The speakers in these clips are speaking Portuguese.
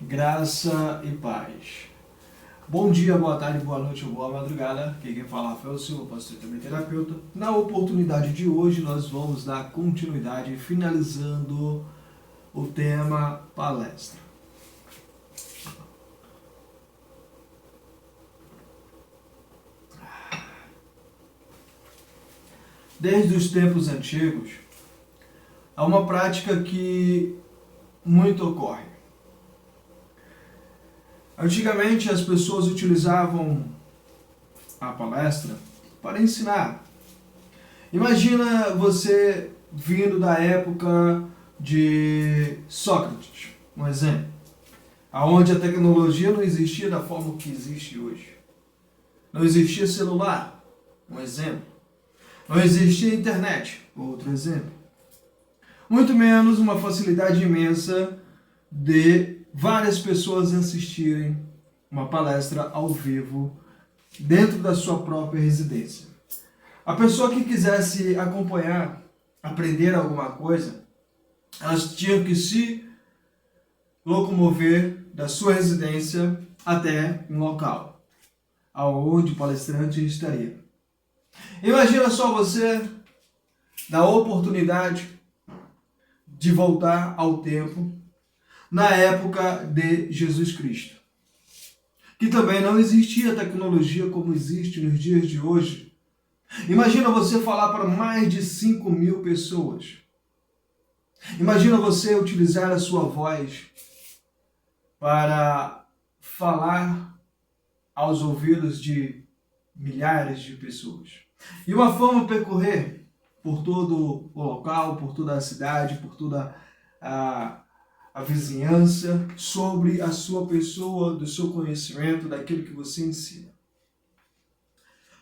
Graça e paz. Bom dia, boa tarde, boa noite ou boa madrugada. Aqui quem fala é Rafael Silva, pastor e também terapeuta. Na oportunidade de hoje, nós vamos dar continuidade, finalizando o tema palestra. Desde os tempos antigos, há uma prática que muito ocorre. Antigamente as pessoas utilizavam a palestra para ensinar. Imagina você vindo da época de Sócrates, um exemplo, aonde a tecnologia não existia da forma que existe hoje. Não existia celular, um exemplo. Não existia internet, outro exemplo. Muito menos uma facilidade imensa de várias pessoas assistirem uma palestra ao vivo dentro da sua própria residência. A pessoa que quisesse acompanhar, aprender alguma coisa, elas tinham que se locomover da sua residência até um local aonde o palestrante estaria. Imagina só você dar a oportunidade de voltar ao tempo na época de Jesus Cristo, que também não existia tecnologia como existe nos dias de hoje. Imagina você falar para mais de 5.000 pessoas. Imagina você utilizar a sua voz para falar aos ouvidos de milhares de pessoas. E uma fama percorrer por todo o local, por toda a cidade, por toda a vizinhança, sobre a sua pessoa, do seu conhecimento, daquilo que você ensina.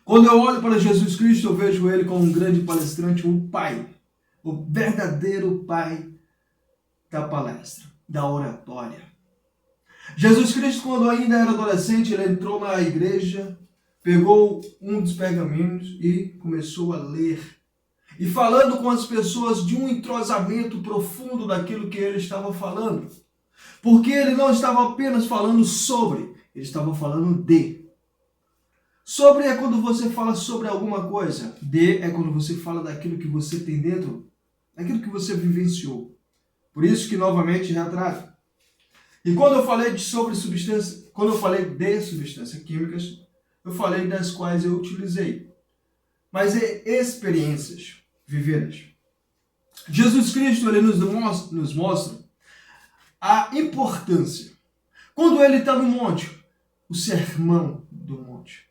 Quando eu olho para Jesus Cristo, eu vejo ele como um grande palestrante, um pai, o verdadeiro pai da palestra, da oratória. Jesus Cristo, quando ainda era adolescente, ele entrou na igreja, pegou um dos pergaminhos e começou a ler. E falando com as pessoas de um entrosamento profundo daquilo que ele estava falando. Porque ele não estava apenas falando sobre, ele estava falando de. Sobre é quando você fala sobre alguma coisa. De é quando você fala daquilo que você tem dentro, daquilo que você vivenciou. Por isso que novamente retrato. E quando eu falei de substâncias químicas, eu falei das quais eu utilizei. Mas é experiências viveras. Jesus Cristo ele nos mostra a importância. Quando ele está no monte, o sermão do monte.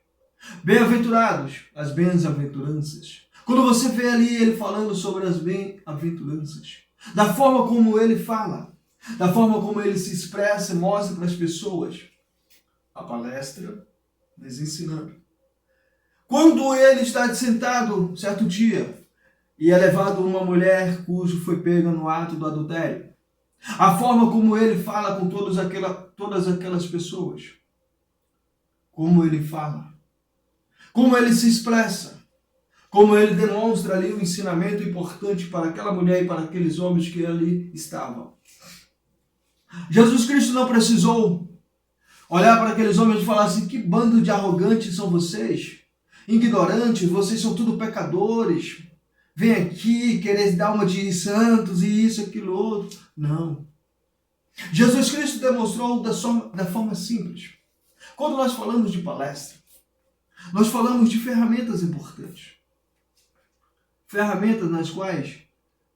Bem-aventurados, as bem-aventuranças. Quando você vê ali ele falando sobre as bem-aventuranças, da forma como ele fala, da forma como ele se expressa e mostra para as pessoas, a palestra nos ensinando. Quando ele está sentado certo dia e é levado uma mulher cujo foi pega no ato do adultério, a forma como ele fala com todas aquelas pessoas, como ele fala, como ele se expressa, como ele demonstra ali um ensinamento importante para aquela mulher e para aqueles homens que ali estavam. Jesus Cristo não precisou olhar para aqueles homens e falar assim: que bando de arrogantes são vocês, ignorantes, vocês são tudo pecadores, vem aqui querer dar uma de santos e isso, aquilo, outro. Não. Jesus Cristo demonstrou da forma simples. Quando nós falamos de palestra, nós falamos de ferramentas importantes. Ferramentas nas quais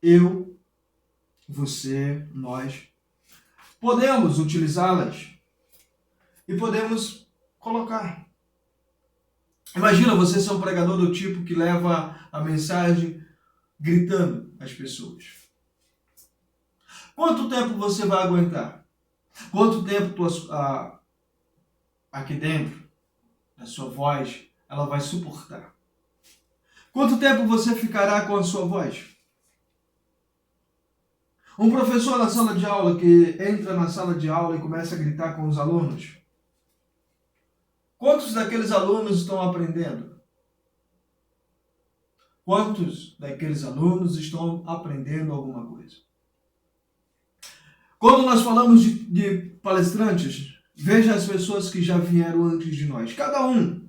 eu, você, nós podemos utilizá-las e podemos colocar. Imagina você ser um pregador do tipo que leva a mensagem gritando às pessoas. Quanto tempo você vai aguentar? Quanto tempo aqui dentro da sua voz ela vai suportar? Quanto tempo você ficará com a sua voz? Um professor na sala de aula que entra na sala de aula e começa a gritar com os alunos. Quantos daqueles alunos estão aprendendo? Quantos daqueles alunos estão aprendendo alguma coisa? Quando nós falamos de palestrantes, veja as pessoas que já vieram antes de nós. Cada um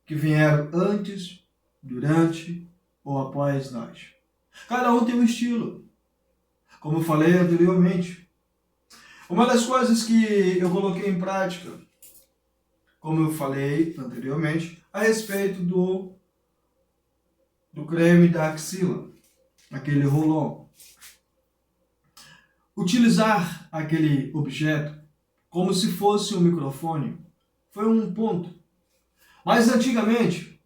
que vieram antes, durante ou após nós. Cada um tem um estilo. Como eu falei anteriormente. Uma das coisas que eu coloquei em prática, como eu falei anteriormente, a respeito do creme da axila, aquele roll-on. Utilizar aquele objeto como se fosse um microfone foi um ponto. Mas antigamente,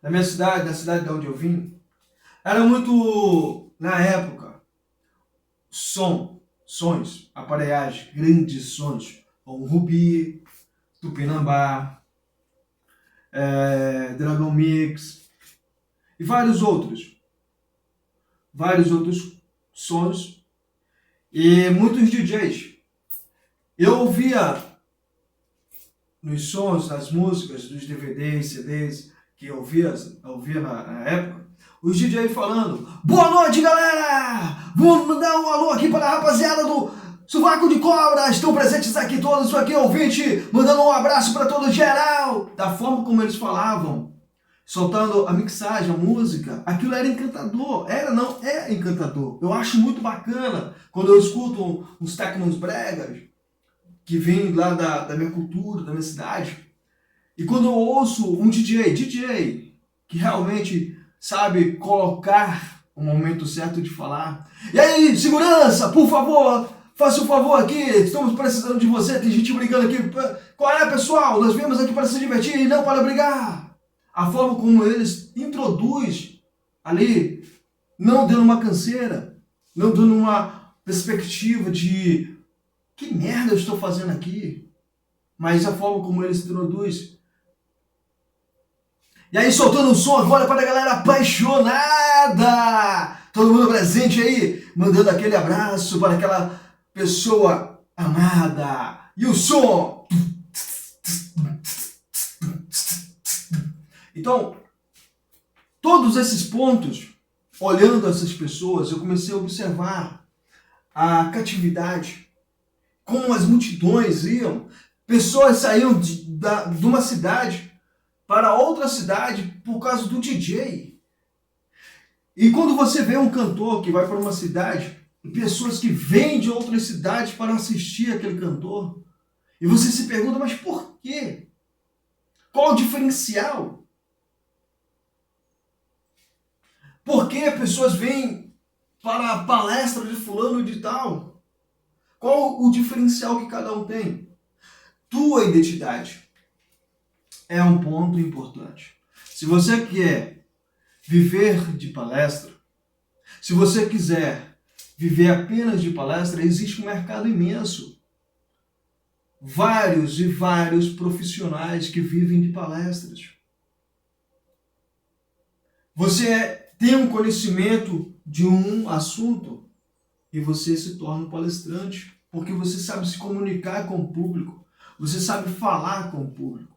na minha cidade, na cidade de onde eu vim, era muito, na época, sons, aparelhagem, grandes sons, como Rubi, Tupinambá, Dragon Mix e vários outros sons e muitos DJs. Eu ouvia nos sons, nas músicas, dos DVDs, CDs que eu ouvia na época, os DJs falando: boa noite, galera! Vamos mandar um alô aqui para a rapaziada do Sovaco de Cobra, estão presentes aqui todos, isso aqui é ouvinte, mandando um abraço para todo geral. Da forma como eles falavam, soltando a mixagem, a música, aquilo era encantador. É encantador. Eu acho muito bacana quando eu escuto uns tecnos bregas que vêm lá da minha cultura, da minha cidade. E quando eu ouço um DJ que realmente sabe colocar o momento certo de falar. E aí, segurança, por favor, faça um favor aqui, estamos precisando de você, tem gente brigando aqui. Qual é, pessoal? Nós viemos aqui para se divertir e não para brigar. A forma como eles introduzem ali, não dando uma canseira, não dando uma perspectiva de que merda eu estou fazendo aqui, mas a forma como eles introduzem. E aí, soltando um som agora para a galera apaixonada, todo mundo presente aí, mandando aquele abraço para aquela pessoa amada. E o som. Então, todos esses pontos, olhando essas pessoas, eu comecei a observar a catividade, como as multidões iam, pessoas saíam de uma cidade para outra cidade por causa do DJ. E quando você vê um cantor que vai para uma cidade, pessoas que vêm de outras cidades para assistir aquele cantor, e você se pergunta, mas por quê? Qual o diferencial? Por que pessoas vêm para a palestra de fulano de tal? Qual o diferencial que cada um tem? Tua identidade é um ponto importante. Se você quer viver de palestra, se você quiser viver apenas de palestra, existe um mercado imenso. Vários e vários profissionais que vivem de palestras. Você tem um conhecimento de um assunto e você se torna um palestrante, porque você sabe se comunicar com o público, você sabe falar com o público.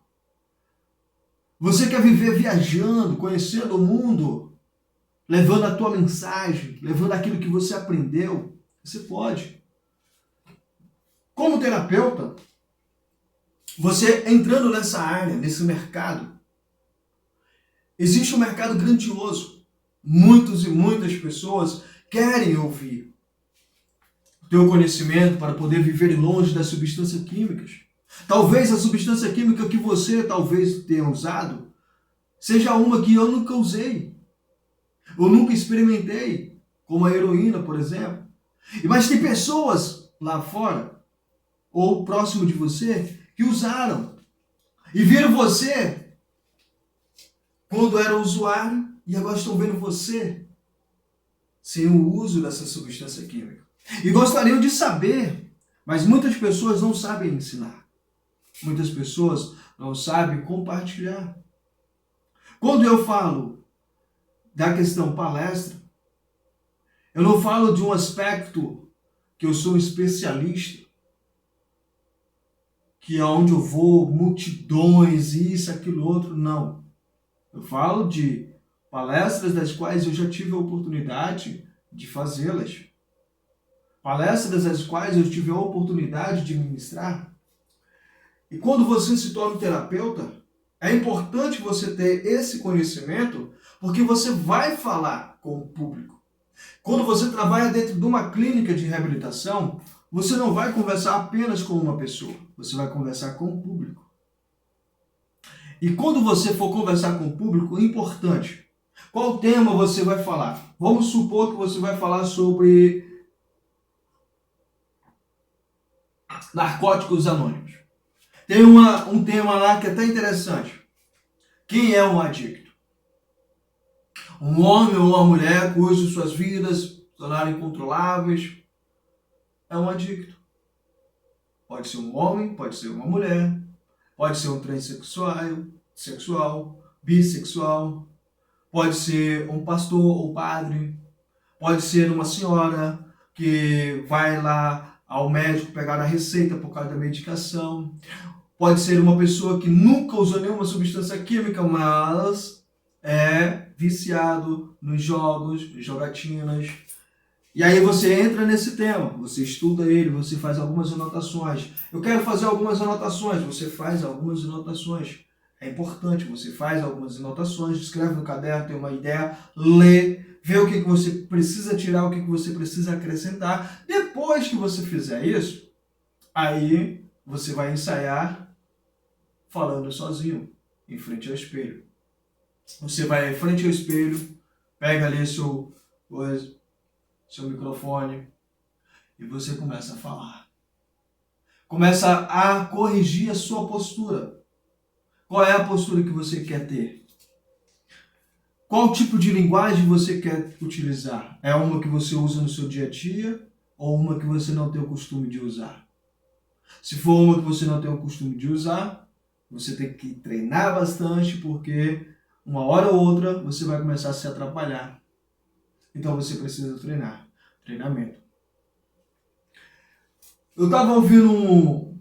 Você quer viver viajando, conhecendo o mundo, levando a tua mensagem, levando aquilo que você aprendeu, você pode. Como terapeuta, você entrando nessa área, nesse mercado, existe um mercado grandioso. Muitos e muitas pessoas querem ouvir o teu conhecimento para poder viver longe das substâncias químicas. Talvez a substância química que você talvez tenha usado seja uma que eu nunca usei. Eu nunca experimentei, como a heroína, por exemplo. Mas tem pessoas lá fora, ou próximo de você, que usaram. E viram você quando era usuário e agora estão vendo você sem o uso dessa substância química. E gostariam de saber, mas muitas pessoas não sabem ensinar. Muitas pessoas não sabem compartilhar. Quando eu falo da questão palestra, eu não falo de um aspecto que eu sou um especialista, que é onde eu vou, multidões, isso, aquilo, outro, não. Eu falo de palestras das quais eu já tive a oportunidade de fazê-las. palestras as quais eu tive a oportunidade de ministrar. E quando você se torna um terapeuta, é importante você ter esse conhecimento, porque você vai falar com o público. Quando você trabalha dentro de uma clínica de reabilitação, você não vai conversar apenas com uma pessoa, você vai conversar com o público. E quando você for conversar com o público, é importante. Qual tema você vai falar? Vamos supor que você vai falar sobre narcóticos anônimos. Tem um tema lá que é até interessante. Quem é um adicto? Um homem ou uma mulher cujas suas vidas se tornaram incontroláveis é um adicto. Pode ser um homem, pode ser uma mulher, pode ser um transexual, bissexual, pode ser um pastor ou padre, pode ser uma senhora que vai lá ao médico pegar a receita por causa da medicação, pode ser uma pessoa que nunca usou nenhuma substância química, mas é viciado nos jogos, jogatinas. E aí você entra nesse tema, você estuda ele, você faz algumas anotações. Eu quero fazer algumas anotações, você faz algumas anotações. É importante, você faz algumas anotações, escreve no caderno, tem uma ideia, lê, vê o que você precisa tirar, o que você precisa acrescentar. Depois que você fizer isso, aí você vai ensaiar falando sozinho, em frente ao espelho. Você vai em frente ao espelho, pega ali seu microfone e você começa a falar. Começa a corrigir a sua postura. Qual é a postura que você quer ter? Qual tipo de linguagem você quer utilizar? É uma que você usa no seu dia a dia ou uma que você não tem o costume de usar? Se for uma que você não tem o costume de usar, você tem que treinar bastante, porque uma hora ou outra você vai começar a se atrapalhar. Então você precisa treinar. Treinamento. Eu estava ouvindo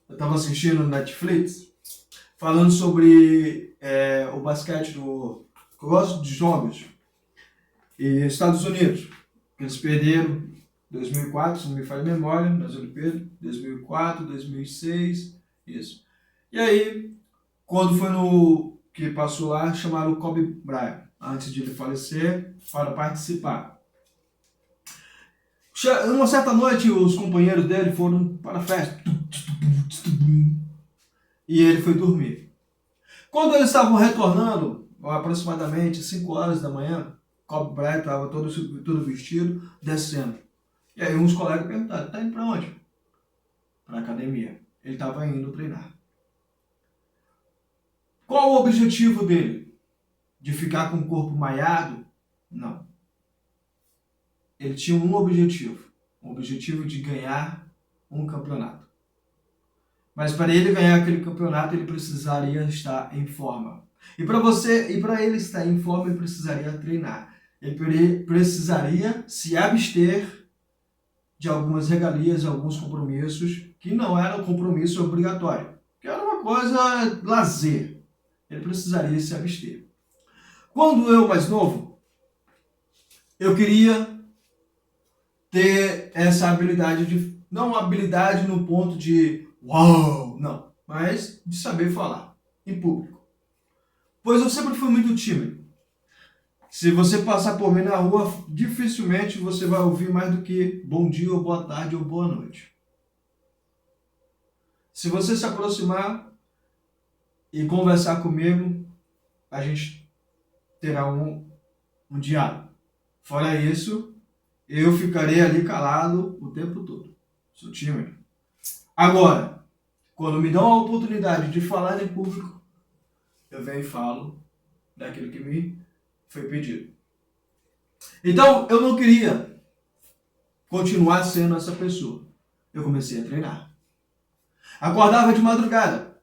eu estava assistindo no Netflix, falando sobre o basquete eu gosto de jogos, e Estados Unidos. Eles perderam 2004, se não me falha a memória, nas Olimpíadas, 2004, 2006, isso. E aí, quando foi no que passou lá, chamaram o Kobe Bryant, antes de ele falecer, para participar. Uma certa noite, os companheiros dele foram para a festa. E ele foi dormir. Quando eles estavam retornando, aproximadamente 5 horas da manhã, Kobe Bryant estava todo vestido, descendo. E aí uns colegas perguntaram, está indo para onde? Para a academia. Ele estava indo treinar. Qual o objetivo dele? De ficar com o corpo malhado? Não. Ele tinha um objetivo de ganhar um campeonato. Mas para ele ganhar aquele campeonato, ele precisaria estar em forma. E para ele estar em forma, ele precisaria treinar. Ele precisaria se abster de algumas regalias, alguns compromissos que não eram compromisso obrigatório, que era uma coisa lazer. Ele precisaria se abster. Quando eu mais novo, eu queria ter essa habilidade não habilidade no ponto de uau, não, mas de saber falar em público. Pois eu sempre fui muito tímido. Se você passar por mim na rua, dificilmente você vai ouvir mais do que bom dia, ou boa tarde, ou boa noite. Se você se aproximar e conversar comigo, a gente terá um diálogo. Fora isso, eu ficarei ali calado o tempo todo. Sou tímido. Agora, quando me dão a oportunidade de falar em público, eu venho e falo daquilo que me foi pedido. Então, eu não queria continuar sendo essa pessoa. Eu comecei a treinar. Acordava de madrugada.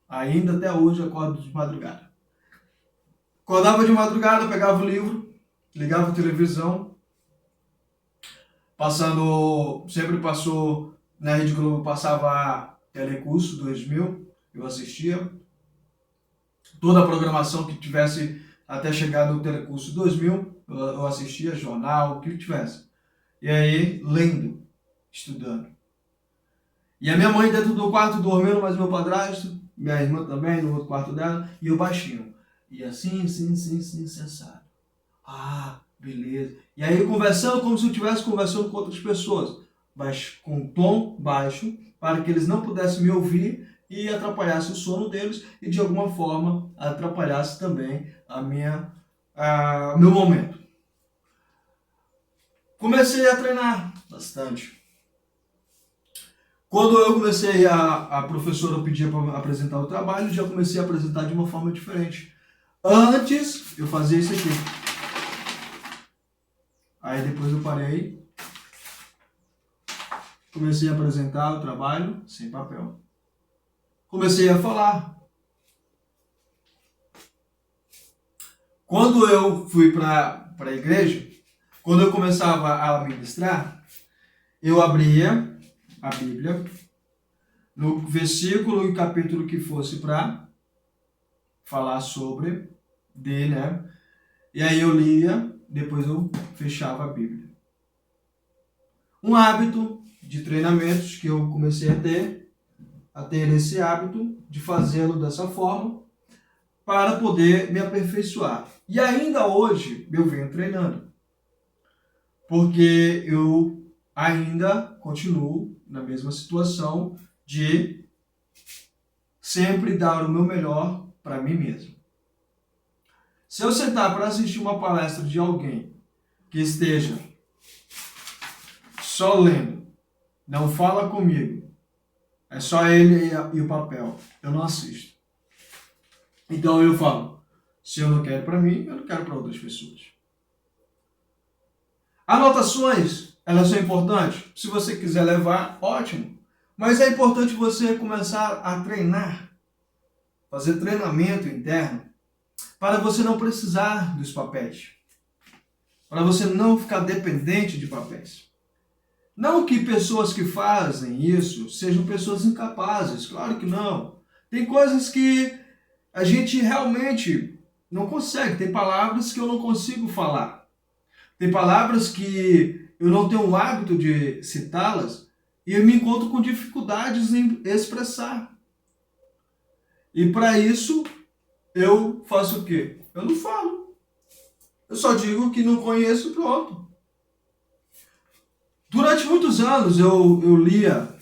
Ainda até hoje eu acordo de madrugada. Acordava de madrugada, pegava o livro, ligava a televisão, sempre passou, na Rede Globo passava Telecurso 2000, eu assistia. Toda a programação que tivesse até chegar no Telecurso 2000, eu assistia jornal, o que tivesse. E aí, lendo, estudando. E a minha mãe dentro do quarto dormindo, mas meu padrasto, minha irmã também, no outro quarto dela, e eu baixinho. E assim, sensato. Ah, beleza. E aí conversando como se eu estivesse conversando com outras pessoas, mas com um tom baixo, para que eles não pudessem me ouvir e atrapalhasse o sono deles e de alguma forma atrapalhasse também meu momento. Comecei a treinar bastante. Quando eu comecei, a professora pedia para apresentar o trabalho, já comecei a apresentar de uma forma diferente. Antes, eu fazia isso aqui. Aí depois eu parei, comecei a apresentar o trabalho sem papel. Comecei a falar. Quando eu fui para a igreja, quando eu começava a ministrar, eu abria a Bíblia no versículo e capítulo que fosse para falar sobre né? E aí eu lia, depois eu fechava a Bíblia. Um hábito de treinamentos que eu comecei a ter esse hábito de fazê-lo dessa forma para poder me aperfeiçoar. E ainda hoje eu venho treinando, porque eu ainda continuo na mesma situação de sempre dar o meu melhor para mim mesmo. Se eu sentar para assistir uma palestra de alguém que esteja só lendo, não fala comigo, é só ele e o papel, eu não assisto. Então eu falo, se eu não quero para mim, eu não quero para outras pessoas. Anotações, elas são importantes. Se você quiser levar, ótimo. Mas é importante você começar a treinar, fazer treinamento interno, para você não precisar dos papéis. Para você não ficar dependente de papéis. Não que pessoas que fazem isso sejam pessoas incapazes, claro que não. Tem coisas que a gente realmente não consegue, tem palavras que eu não consigo falar. Tem palavras que eu não tenho o hábito de citá-las e eu me encontro com dificuldades em expressar. E para isso, eu faço o quê? Eu não falo. Eu só digo que não conheço, pronto. Durante muitos anos eu lia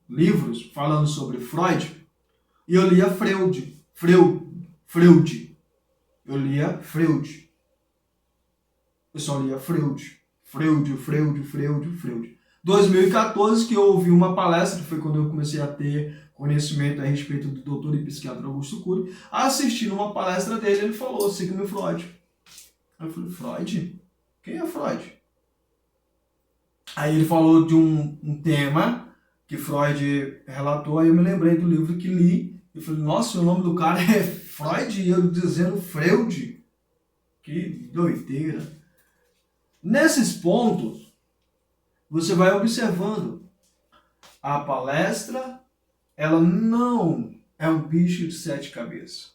livros falando sobre Freud e eu lia Freud. Eu lia Freud. Eu só lia Freud. 2014 que eu ouvi uma palestra, foi quando eu comecei a ter conhecimento a respeito do doutor e psiquiatra Augusto Cury. Assistindo uma palestra dele, ele falou, Sigmund Freud. Aí eu falei, Freud? Quem é Freud? Aí ele falou de um tema que Freud relatou, aí eu me lembrei do livro que li, e falei, nossa, o nome do cara é Freud, e eu dizendo Freud. Que doideira. Nesses pontos, você vai observando. A palestra, ela não é um bicho de 7 cabeças.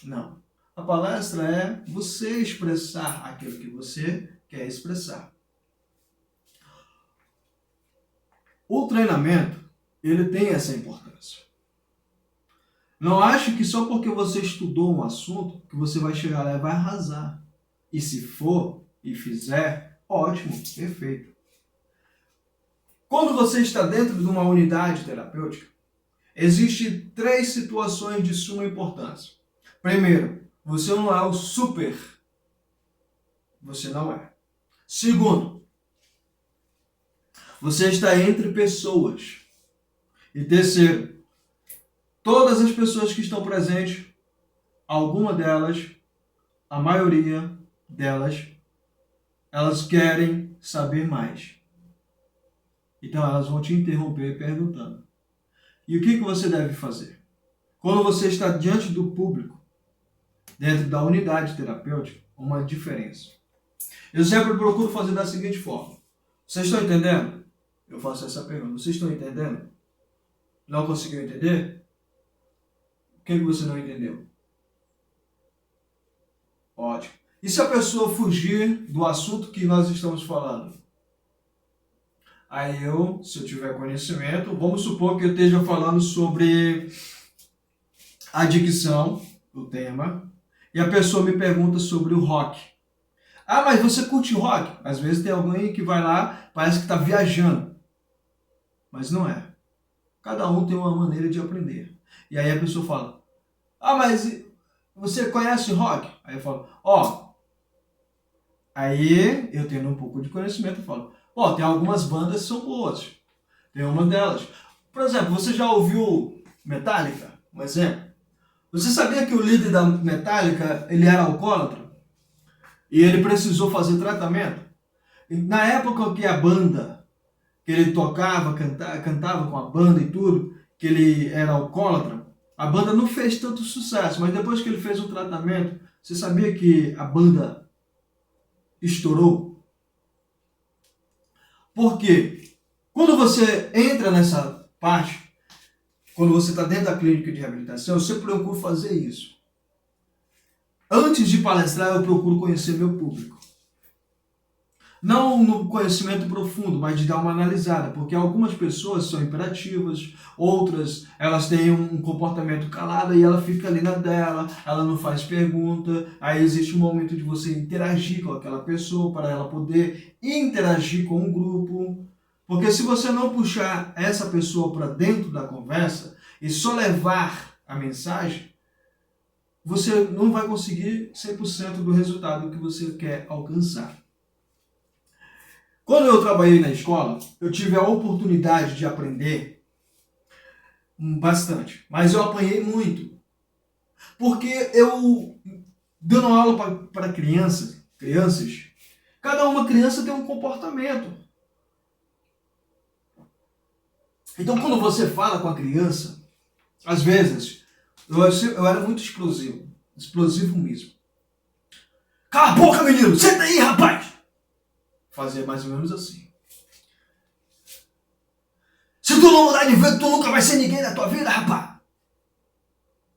Não. A palestra é você expressar aquilo que você quer expressar. O treinamento, ele tem essa importância. Não ache que só porque você estudou um assunto, que você vai chegar lá e vai arrasar. E se for e fizer, ótimo, perfeito. Quando você está dentro de uma unidade terapêutica, existem 3 situações de suma importância. Primeiro, você não é o super. Você não é. Segundo, você está entre pessoas. E terceiro, todas as pessoas que estão presentes, alguma delas, a maioria delas, elas querem saber mais. Então elas vão te interromper perguntando. E o que você deve fazer? Quando você está diante do público, dentro da unidade terapêutica, uma diferença. Eu sempre procuro fazer da seguinte forma. Vocês estão entendendo? Eu faço essa pergunta. Vocês estão entendendo? Não conseguiu entender? O que você não entendeu? Ótimo. E se a pessoa fugir do assunto que nós estamos falando? Aí se eu tiver conhecimento, vamos supor que eu esteja falando sobre adicção, o tema, e a pessoa me pergunta sobre o rock. Ah, mas você curte rock? Às vezes tem alguém que vai lá, parece que está viajando. Mas não é. Cada um tem uma maneira de aprender. E aí a pessoa fala, ah, mas você conhece rock? Aí eu falo, aí eu tendo um pouco de conhecimento, eu falo, tem algumas bandas que são boas. Tem uma delas. Por exemplo, você já ouviu Metallica? Um exemplo. Você sabia que o líder da Metallica, ele era alcoólatra? E ele precisou fazer tratamento? E na época que a banda, que ele tocava, cantava com a banda e tudo, que ele era alcoólatra, a banda não fez tanto sucesso, mas depois que ele fez o tratamento, você sabia que a banda estourou? Por quê? Quando você entra nessa parte, quando você está dentro da clínica de reabilitação, eu sempre procuro fazer isso. Antes de palestrar, eu procuro conhecer meu público. Não no conhecimento profundo, mas de dar uma analisada, porque algumas pessoas são imperativas, outras elas têm um comportamento calado e ela fica ali na dela, ela não faz pergunta, aí existe um momento de você interagir com aquela pessoa para ela poder interagir com o grupo, porque se você não puxar essa pessoa para dentro da conversa e só levar a mensagem, você não vai conseguir 100% do resultado que você quer alcançar. Quando eu trabalhei na escola, eu tive a oportunidade de aprender bastante, mas eu apanhei muito. Porque eu, dando aula para crianças, cada uma criança tem um comportamento. Então, quando você fala com a criança, às vezes, eu era muito explosivo mesmo. Cala a boca, menino! Senta aí, rapaz! Fazia mais ou menos assim. Se tu não mudar de vento, tu nunca vai ser ninguém na tua vida, rapaz!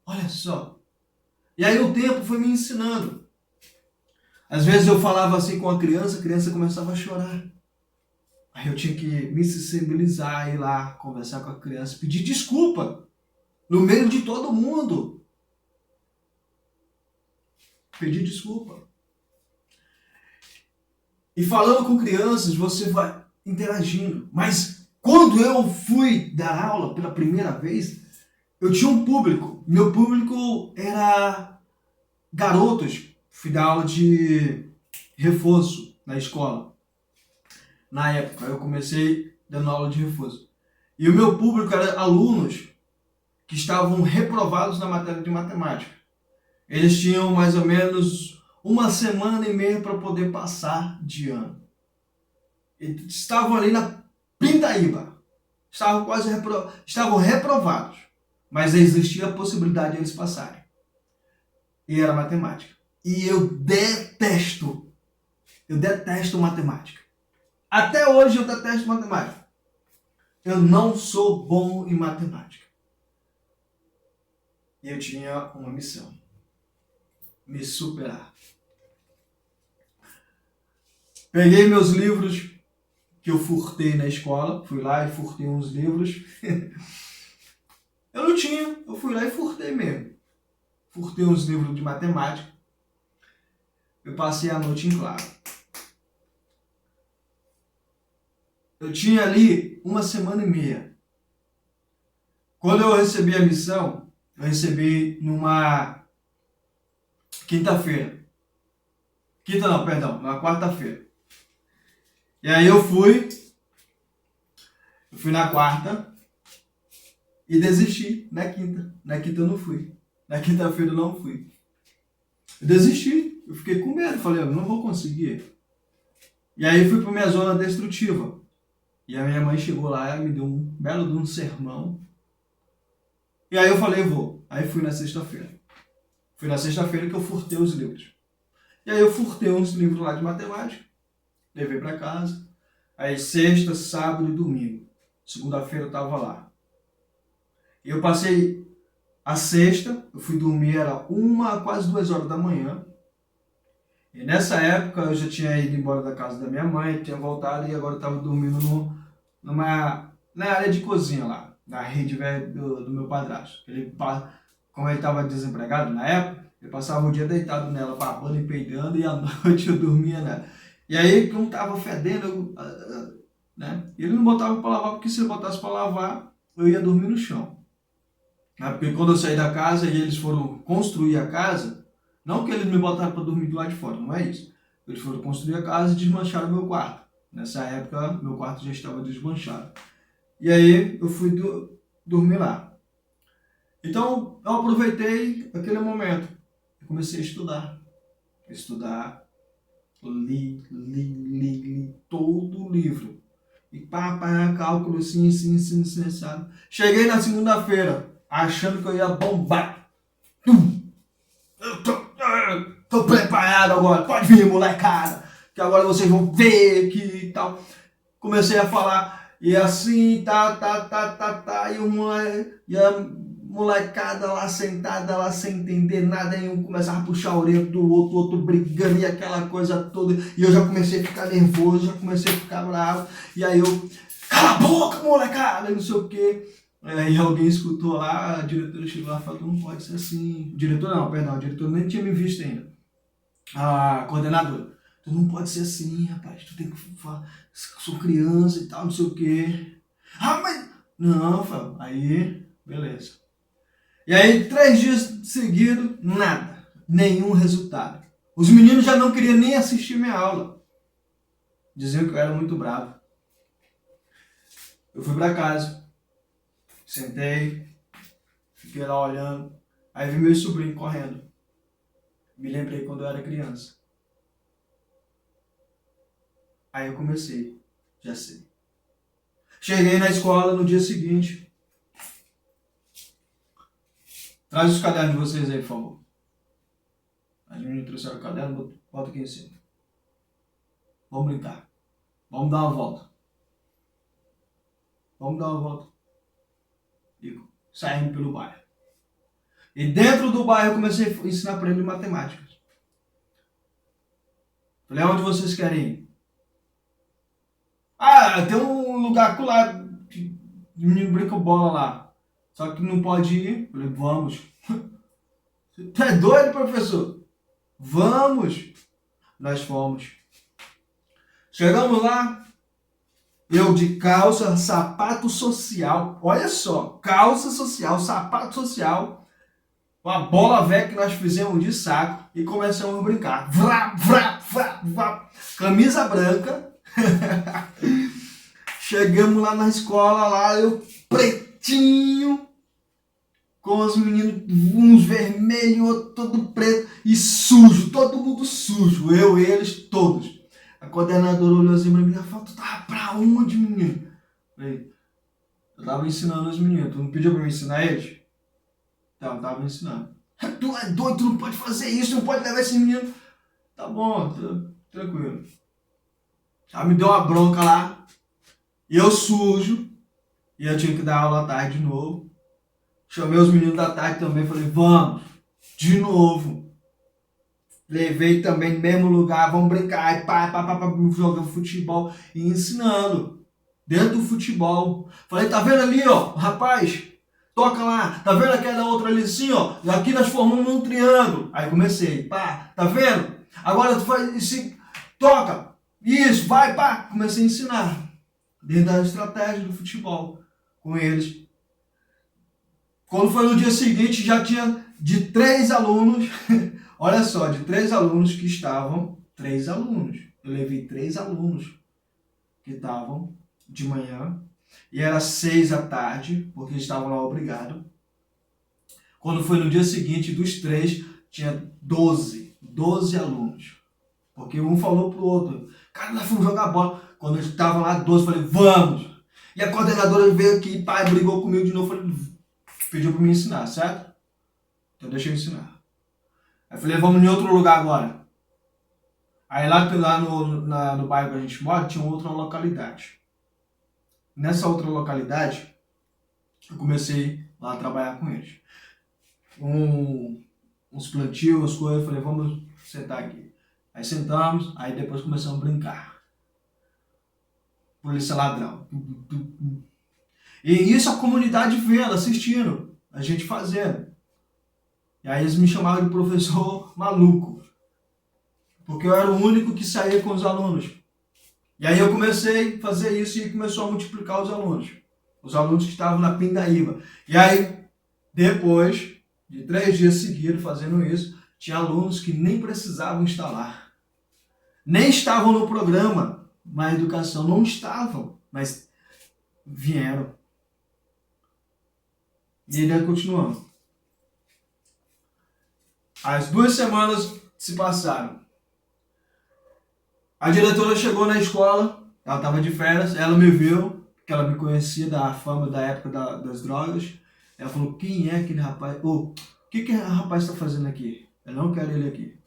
Olha só. E aí o tempo foi me ensinando. Às vezes eu falava assim com a criança começava a chorar. Aí eu tinha que me sensibilizar, ir lá, conversar com a criança, pedir desculpa. No meio de todo mundo. Pedir desculpa. E falando com crianças, você vai interagindo. Mas quando eu fui dar aula pela primeira vez, eu tinha um público. Meu público era garotos. Fui dar aula de reforço na escola. Na época, eu comecei dando aula de reforço. E o meu público era alunos que estavam reprovados na matéria de matemática. Eles tinham mais ou menos 1,5 para poder passar de ano. Eles estavam ali na pindaíba. Estavam reprovados. Mas existia a possibilidade de eles passarem. E era matemática. E eu detesto matemática. Até hoje eu detesto matemática. Eu não sou bom em matemática. E eu tinha uma missão. Me superar. Peguei meus livros que eu furtei na escola. Fui lá e furtei uns livros. Eu não tinha. Eu fui lá e furtei mesmo. Furtei uns livros de matemática. Eu passei a noite em claro. Eu tinha ali 1,5. Quando eu recebi a missão, eu recebi numa quinta-feira. Numa quarta-feira. E aí eu fui na quarta e desisti na quinta. Na quinta eu não fui. Na quinta-feira eu não fui. Eu desisti. Eu fiquei com medo. Falei, eu não vou conseguir. E aí fui para minha zona destrutiva. E a minha mãe chegou lá e me deu um belo de um sermão. E aí eu falei, vou. Aí fui na sexta-feira. Foi na sexta-feira que eu furtei os livros. E aí eu furtei uns livros lá de matemática. Levei para casa. Aí sexta, sábado e domingo. Segunda-feira eu estava lá. E eu passei a sexta, eu fui dormir, era quase 2 horas da manhã. E nessa época eu já tinha ido embora da casa da minha mãe, tinha voltado e agora eu estava dormindo na área de cozinha lá, na rede velha do meu padrasto. Como ele estava desempregado na época, eu passava o dia deitado nela, babando e peidando, e à noite eu dormia nela. E aí, como estava fedendo, né? Ele não botava para lavar, porque se ele botasse para lavar, eu ia dormir no chão. Porque quando eu saí da casa e eles foram construir a casa, não que eles me botaram para dormir do lado de fora, não é isso. Eles foram construir a casa e desmancharam meu quarto. Nessa época, meu quarto já estava desmanchado. E aí, eu fui dormir lá. Então, eu aproveitei aquele momento e comecei a estudar. Estudar, li todo o livro. E cálculo, sim, sabe? Cheguei na segunda-feira, achando que eu ia bombar. Eu tô preparado agora, pode vir, molecada, que agora vocês vão ver que e tal. Comecei a falar, e assim, e a molecada lá sentada, lá sem entender nada, e um começava a puxar a orelha do outro, o outro brigando, e aquela coisa toda, e eu já comecei a ficar nervoso, já comecei a ficar bravo, e aí eu, cala a boca, molecada, e não sei o quê. Aí alguém escutou lá, a diretora chegou lá e falou, não pode ser assim. Diretor não, perdão, a diretora nem tinha me visto ainda. A coordenadora, tu não pode ser assim, rapaz, tu tem que falar, sou criança e tal, não sei o quê. Ah, mas... Não, Fábio, aí, beleza. E aí, 3 dias seguidos, nada, nenhum resultado. Os meninos já não queriam nem assistir minha aula. Diziam que eu era muito bravo. Eu fui pra casa, sentei, fiquei lá olhando, aí vi meu sobrinho correndo. Me lembrei quando eu era criança. Aí eu comecei, já sei. Cheguei na escola no dia seguinte. Traz os cadernos de vocês aí, por favor. As meninas trouxeram o caderno, bota aqui em cima. Vamos brincar. Vamos dar uma volta. Vamos dar uma volta. E saímos pelo bairro. E dentro do bairro eu comecei a ensinar para ele matemática. Falei, onde vocês querem ir? Ah, tem um lugar lá, de menino brinca bola lá. Só que não pode ir. Falei, vamos. Você é doido, professor? Vamos. Nós fomos. Chegamos lá, eu de calça, sapato social. Olha só, calça social, sapato social. Uma bola velha que nós fizemos de saco e começamos a brincar. Vrá, vrá, vrá, vrá. Camisa branca. Chegamos lá na escola, lá eu pretinho, com os meninos, uns vermelhos, outro todo preto e sujo, todo mundo sujo, eu, eles, todos. A coordenadora olhou assim pra mim e falou, tu tava pra onde, menino? Eu tava ensinando os meninos, tu não pediu pra me ensinar eles? Tá, eu tava ensinando. Tu é doido, tu não pode fazer isso, não pode levar esse menino. Tá bom, tranquilo. Ela me deu uma bronca lá, e eu sujo, e eu tinha que dar aula à tarde de novo. Chamei os meninos da tarde também, falei, vamos, de novo. Levei também no mesmo lugar, vamos brincar, jogando futebol e ensinando. Dentro do futebol. Falei, tá vendo ali, ó, rapaz? Toca lá, tá vendo aquela outra ali assim, ó? Aqui nós formamos um triângulo. Aí comecei, pá, tá vendo? Agora tu faz assim, toca, isso, vai, pá. Comecei a ensinar. Dentro da estratégia do futebol com eles. Quando foi no dia seguinte, já tinha de 3 alunos, olha só, de 3 alunos que estavam, 3 alunos, eu levei 3 alunos que estavam de manhã, e era 6 da tarde, porque eles estavam lá obrigados. Quando foi no dia seguinte, dos 3, tinha 12 alunos, porque um falou pro outro, cara, nós fomos jogar bola. Quando eles estavam lá, 12, eu falei, vamos! E a coordenadora veio aqui, pai, brigou comigo de novo, falei, pediu para me ensinar, certo? Então deixa eu ensinar. Aí eu falei, vamos em outro lugar agora. Aí lá no bairro que a gente mora, tinha outra localidade. Nessa outra localidade, eu comecei lá a trabalhar com eles. Uns plantios, as coisas, eu falei, vamos sentar aqui. Aí sentamos, aí depois começamos a brincar. Polícia ladrão. E isso a comunidade vendo, assistindo, a gente fazendo. E aí eles me chamavam de professor maluco, porque eu era o único que saía com os alunos. E aí eu comecei a fazer isso e começou a multiplicar os alunos que estavam na pindaíba. E aí, depois de 3 dias seguidos fazendo isso, tinha alunos que nem precisavam instalar. Nem estavam no programa, na educação, não estavam, mas vieram. E ainda continuamos. As 2 semanas se passaram. A diretora chegou na escola, ela estava de férias, ela me viu, porque ela me conhecia da fama da época das drogas. Ela falou, quem é aquele rapaz? O que o rapaz está fazendo aqui? Eu não quero ele aqui.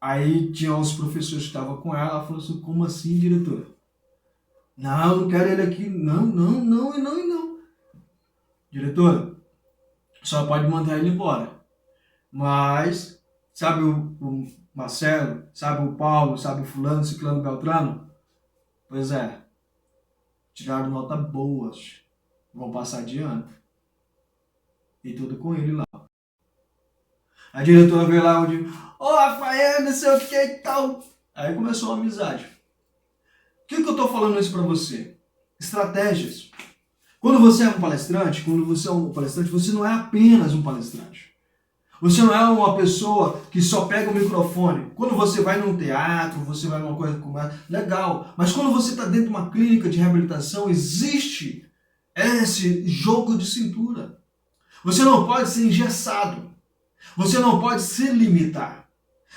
Aí tinha os professores que estavam com ela falou assim, como assim, diretor? Não quero ele aqui. Não. Diretor, só pode mandar ele embora. Mas, sabe o Marcelo, sabe o Paulo, sabe o fulano, ciclano, beltrano? Pois é, tiraram notas boas, vão passar de ano. E tudo com ele lá. A diretora veio lá onde, Rafael, não sei o que e tal. Aí começou a amizade. O que eu tô falando isso pra você? Estratégias. Quando você é um palestrante, você não é apenas um palestrante. Você não é uma pessoa que só pega o microfone. Quando você vai num teatro, você vai numa coisa como essa, legal. Mas quando você está dentro de uma clínica de reabilitação, existe esse jogo de cintura. Você não pode ser engessado. Você não pode se limitar.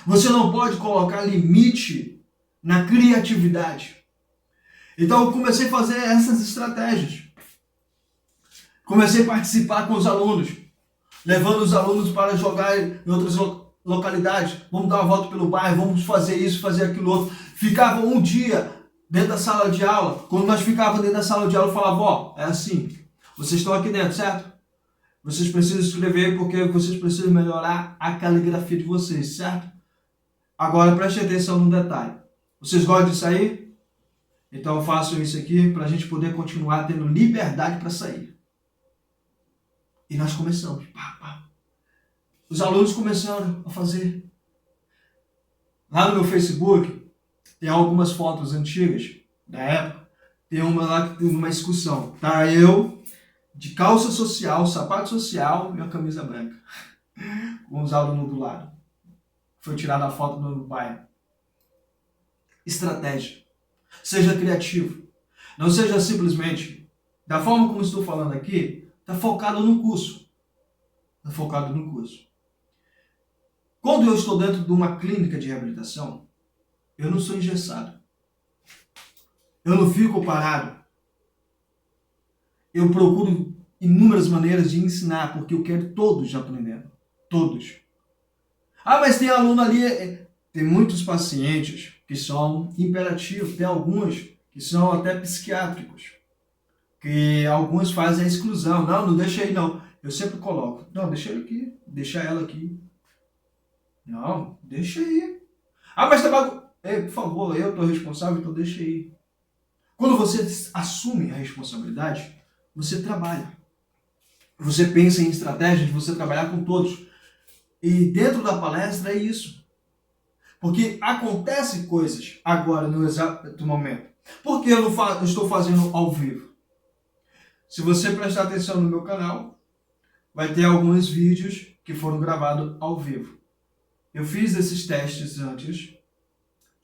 Você não pode colocar limite na criatividade. Então eu comecei a fazer essas estratégias. Comecei a participar com os alunos, levando os alunos para jogar em outras localidades. Vamos dar uma volta pelo bairro, vamos fazer isso, fazer aquilo outro. Ficava um dia dentro da sala de aula. Quando nós ficávamos dentro da sala de aula, eu falava, é assim, vocês estão aqui dentro, certo? Vocês precisam escrever porque vocês precisam melhorar a caligrafia de vocês, certo? Agora preste atenção no detalhe. Vocês gostam de sair? Então eu faço isso aqui para a gente poder continuar tendo liberdade para sair. E nós começamos. Os alunos começaram a fazer. Lá no meu Facebook, tem algumas fotos antigas da época. Tem uma lá que tem uma excursão. Tá eu de calça social, sapato social e uma camisa branca. Com os alunos do lado. Foi tirada a foto no bairro. Estratégia. Seja criativo. Não seja simplesmente, da forma como estou falando aqui, está focado no curso. Está focado no curso. Quando eu estou dentro de uma clínica de reabilitação, eu não sou engessado. Eu não fico parado. Eu procuro inúmeras maneiras de ensinar, porque eu quero todos aprendendo. Todos. Mas tem aluno ali, tem muitos pacientes que são imperativos, tem alguns que são até psiquiátricos, que alguns fazem a exclusão. Não deixa aí não. Eu sempre coloco, não, deixa ele aqui, deixa ela aqui. Não, deixa aí. Mas tá por favor, eu tô responsável, então deixa aí. Quando você assume a responsabilidade, você trabalha. Você pensa em estratégias de você trabalhar com todos. E dentro da palestra é isso. Porque acontecem coisas agora, no exato momento. Por que eu estou fazendo ao vivo? Se você prestar atenção no meu canal, vai ter alguns vídeos que foram gravados ao vivo. Eu fiz esses testes antes,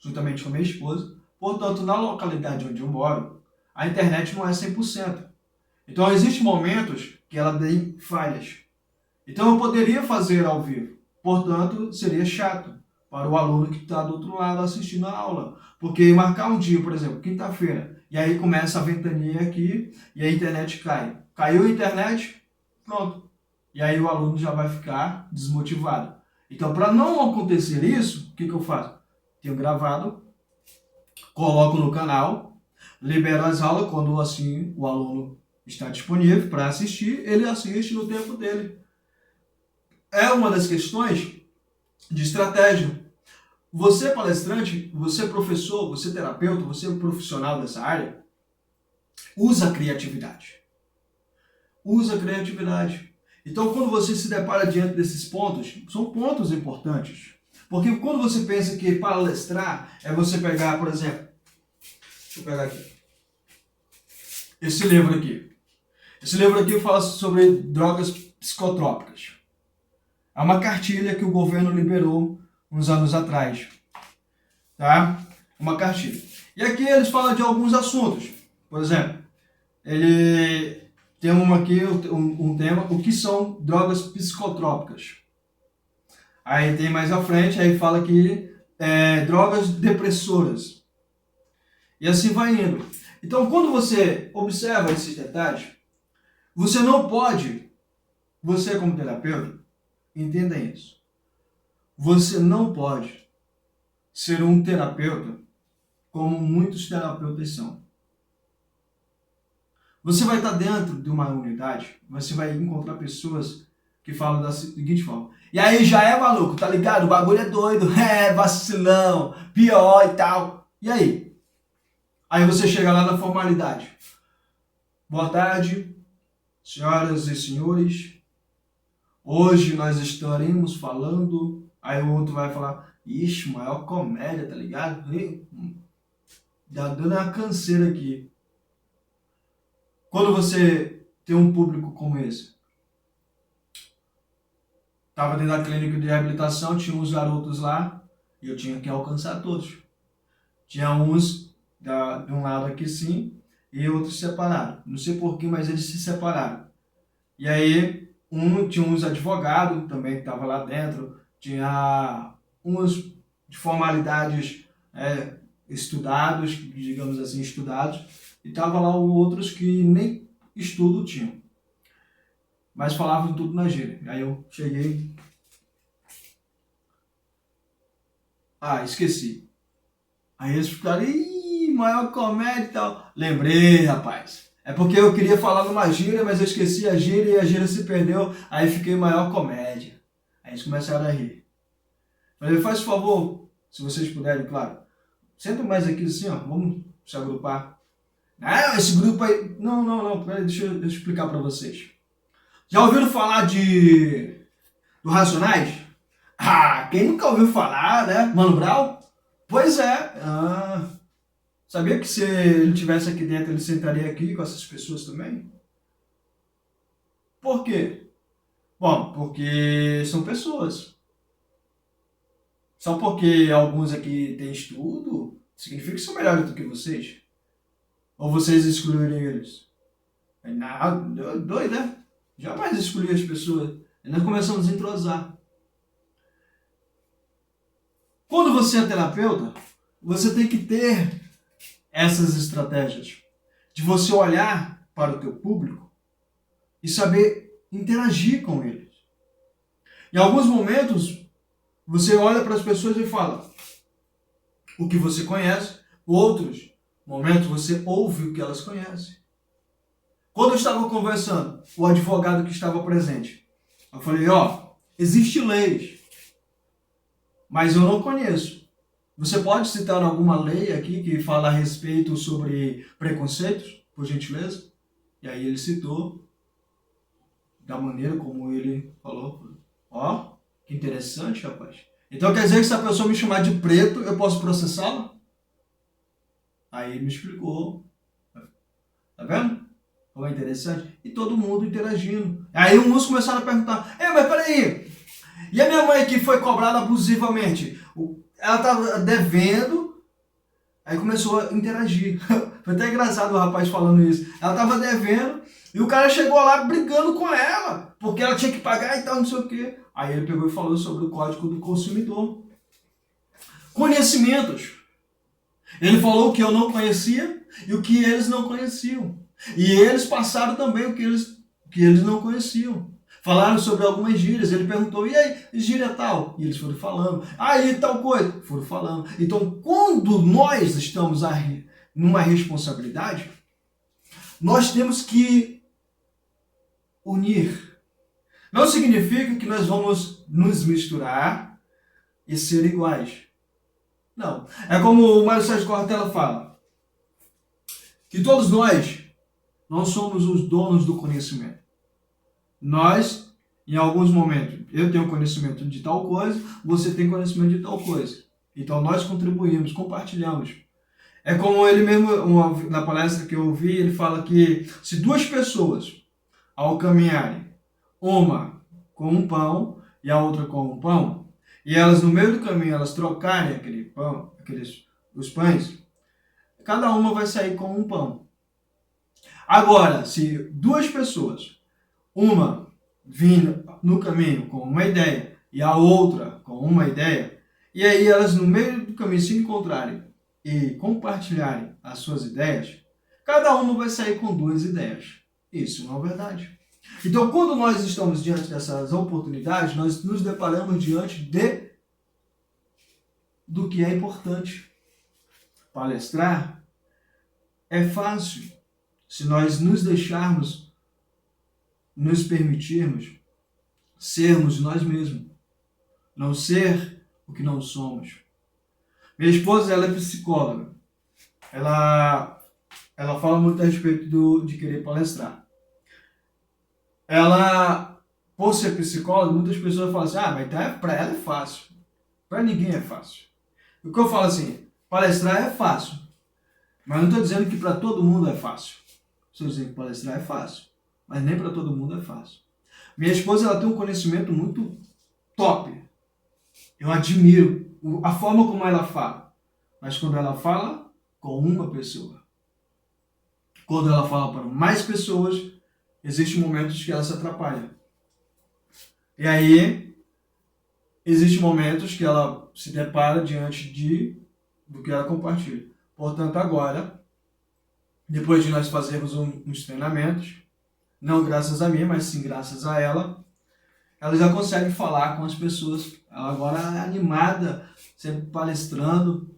juntamente com a minha esposa. Portanto, na localidade onde eu moro, a internet não é 100%. Então, existem momentos que ela tem falhas. Então, eu poderia fazer ao vivo. Portanto, seria chato para o aluno que está do outro lado assistindo a aula. Porque marcar um dia, por exemplo, quinta-feira, e aí começa a ventania aqui e a internet cai. Caiu a internet, pronto. E aí o aluno já vai ficar desmotivado. Então, para não acontecer isso, o que eu faço? Tenho gravado, coloco no canal, libero as aulas, quando assim o aluno está disponível para assistir, ele assiste no tempo dele. É uma das questões de estratégia. você palestrante, você professor, você terapeuta, você profissional dessa área, usa a criatividade. Usa a criatividade. Então, quando você se depara diante desses pontos, são pontos importantes. Porque quando você pensa que palestrar é você pegar, por exemplo, deixa eu pegar aqui, esse livro aqui. Esse livro aqui fala sobre drogas psicotrópicas. É uma cartilha que o governo liberou uns anos atrás. Tá? Uma cartilha. E aqui eles falam de alguns assuntos. Por exemplo, ele tem aqui um tema, o que são drogas psicotrópicas. Aí tem mais à frente, aí fala que drogas depressoras. E assim vai indo. Então, quando você observa esses detalhes, você não pode, você como terapeuta, entenda isso. Você não pode ser um terapeuta como muitos terapeutas são. Você vai estar dentro de uma unidade, você vai encontrar pessoas que falam da seguinte forma. E aí já é maluco, tá ligado? O bagulho é doido, é vacilão, pior e tal. E aí? Aí você chega lá na formalidade. Boa tarde, senhoras e senhores. Hoje nós estaremos falando. Aí o outro vai falar, ixi, maior comédia, tá ligado? Dá dando uma canseira aqui. Quando você tem um público como esse, estava dentro da clínica de reabilitação, tinha uns garotos lá, e eu tinha que alcançar todos. Tinha uns de um lado aqui sim, e outros separados. Não sei porquê, mas eles se separaram. E aí, tinha uns advogados também que estavam lá dentro, tinha uns de formalidades estudados, digamos assim, estudados, e tava lá outros que nem estudo tinham, mas falavam tudo na gíria. Aí eu cheguei, esqueci. Aí eles ficaram, ih, maior comédia e tal. Lembrei, rapaz. É porque eu queria falar numa gíria, mas eu esqueci a gíria e a gíria se perdeu, aí fiquei maior comédia. Aí eles começaram a rir. Falei, faz favor, se vocês puderem, claro. Senta mais aqui assim, ó, vamos se agrupar. Não, esse grupo aí... Não, peraí, deixa eu explicar pra vocês. Já ouviram falar do Racionais? Quem nunca ouviu falar, né? Mano Brown? Pois é. Sabia que se ele tivesse aqui dentro, ele sentaria aqui com essas pessoas também? Por quê? Bom, porque são pessoas. Só porque alguns aqui têm estudo, significa que são melhores do que vocês. Ou vocês excluírem eles? Não, doido, né? Jamais excluir as pessoas. E nós começamos a entrosar. Quando você é terapeuta, você tem que ter essas estratégias. De você olhar para o teu público e saber interagir com eles. Em alguns momentos, você olha para as pessoas e fala o que você conhece. Outros momentos, você ouve o que elas conhecem. Quando eu estava conversando, o advogado que estava presente, eu falei, existe leis, mas eu não conheço. Você pode citar alguma lei aqui que fala a respeito sobre preconceitos, por gentileza? E aí ele citou, da maneira como ele falou. Que interessante, rapaz. Então quer dizer que se a pessoa me chamar de preto, eu posso processá-la? Aí ele me explicou. Tá vendo? Foi interessante. E todo mundo interagindo. Aí uns começaram a perguntar, mas peraí, e a minha mãe que foi cobrada abusivamente? Ela estava devendo, aí começou a interagir. Foi até engraçado o rapaz falando isso. Ela estava devendo e o cara chegou lá brigando com ela, porque ela tinha que pagar e tal, não sei o quê. Aí ele pegou e falou sobre o Código do Consumidor. Conhecimentos. Ele falou o que eu não conhecia e o que eles não conheciam. E eles passaram também o que eles não conheciam. Falaram sobre algumas gírias. Ele perguntou, e aí, gíria tal? E eles foram falando. E tal coisa? Foram falando. Então, quando nós estamos numa responsabilidade, nós temos que unir. Não significa que nós vamos nos misturar e ser iguais. Não. É como o Mário Sérgio Cortella fala, que todos nós não somos os donos do conhecimento. Nós, em alguns momentos, eu tenho conhecimento de tal coisa, você tem conhecimento de tal coisa. Então nós contribuímos, compartilhamos. É como ele mesmo, na palestra que eu ouvi, ele fala que se duas pessoas, ao caminharem, uma com um pão e a outra com um pão, e elas no meio do caminho elas trocarem aquele pão, os pães, cada uma vai sair com um pão. Agora, se duas pessoas, uma vindo no caminho com uma ideia e a outra com uma ideia, e aí elas no meio do caminho se encontrarem e compartilharem as suas ideias, cada uma vai sair com duas ideias. Isso não é verdade. Então, quando nós estamos diante dessas oportunidades, nós nos deparamos diante do que é importante. Palestrar é fácil se nós nos deixarmos, nos permitirmos sermos nós mesmos, não ser o que não somos. Minha esposa, ela é psicóloga. Ela fala muito a respeito de querer palestrar. Ela, por ser psicóloga, muitas pessoas falam assim, mas então para ela é fácil. Para ninguém é fácil. O que eu falo assim, palestrar é fácil, mas não estou dizendo que para todo mundo é fácil. Estou dizendo que palestrar é fácil, mas nem para todo mundo é fácil. Minha esposa, ela tem um conhecimento muito top. Eu admiro a forma como ela fala. Mas quando ela fala com uma pessoa, quando ela fala para mais pessoas, existem momentos que ela se atrapalha. E aí, existem momentos que ela se depara diante do que ela compartilha. Portanto, agora, depois de nós fazermos uns treinamentos, não graças a mim, mas sim graças a ela já consegue falar com as pessoas. Ela agora é animada, sempre palestrando,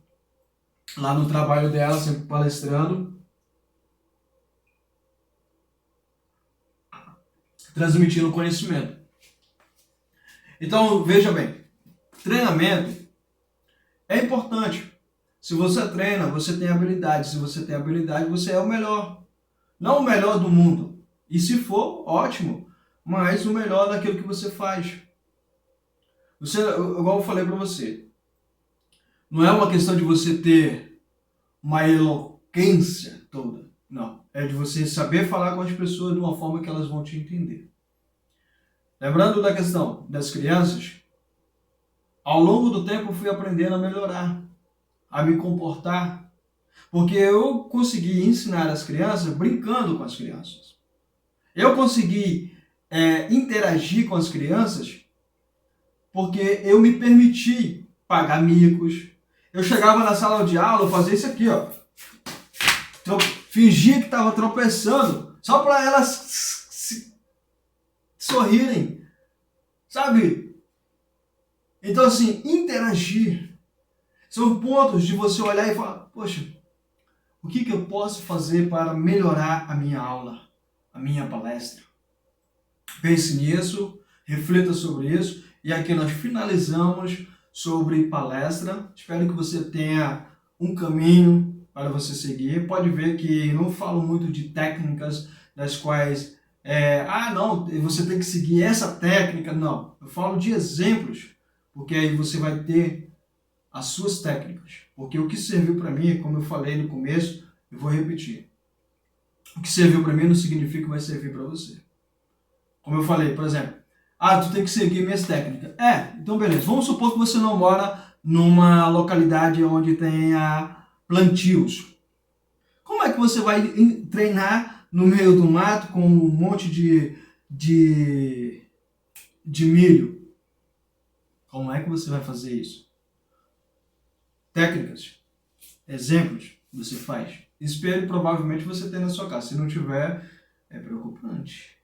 lá no trabalho dela, sempre palestrando, transmitindo conhecimento. Então, veja bem, treinamento é importante. Se você treina, você tem habilidade. Se você tem habilidade, você é o melhor. Não o melhor do mundo. E se for, ótimo. Mas o melhor daquilo que você faz. Igual eu falei para você, não é uma questão de você ter uma eloquência toda. Não. É de você saber falar com as pessoas de uma forma que elas vão te entender. Lembrando da questão das crianças, ao longo do tempo eu fui aprendendo a melhorar, a me comportar, porque eu consegui ensinar as crianças brincando com as crianças. Eu consegui interagir com as crianças porque eu me permiti pagar micos. Eu chegava na sala de aula, eu fazia isso aqui, ó. Fingia que estava tropeçando, só para elas sorrirem, sabe? Então, assim, interagir são pontos de você olhar e falar, poxa, o que eu posso fazer para melhorar a minha aula, a minha palestra? Pense nisso, reflita sobre isso, e aqui nós finalizamos sobre palestra. Espero que você tenha um caminho para você seguir. Pode ver que não falo muito de técnicas das quais, não, você tem que seguir essa técnica. Não, eu falo de exemplos, porque aí você vai ter as suas técnicas. Porque o que serviu para mim, como eu falei no começo, eu vou repetir. O que serviu para mim não significa que vai servir para você. Como eu falei, por exemplo, tu tem que seguir minhas técnicas. Então beleza. Vamos supor que você não mora numa localidade onde tenha plantios. Como é que você vai treinar no meio do mato com um monte de milho? Como é que você vai fazer isso? Técnicas, exemplos, você faz. Espero provavelmente você ter na sua casa. Se não tiver, é preocupante.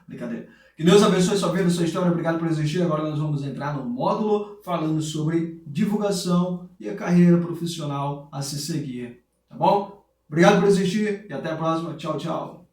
Brincadeira. Que Deus abençoe sua vida, sua história. Obrigado por existir. Agora nós vamos entrar no módulo falando sobre divulgação e a carreira profissional a se seguir. Tá bom? Obrigado por existir e até a próxima. Tchau, tchau.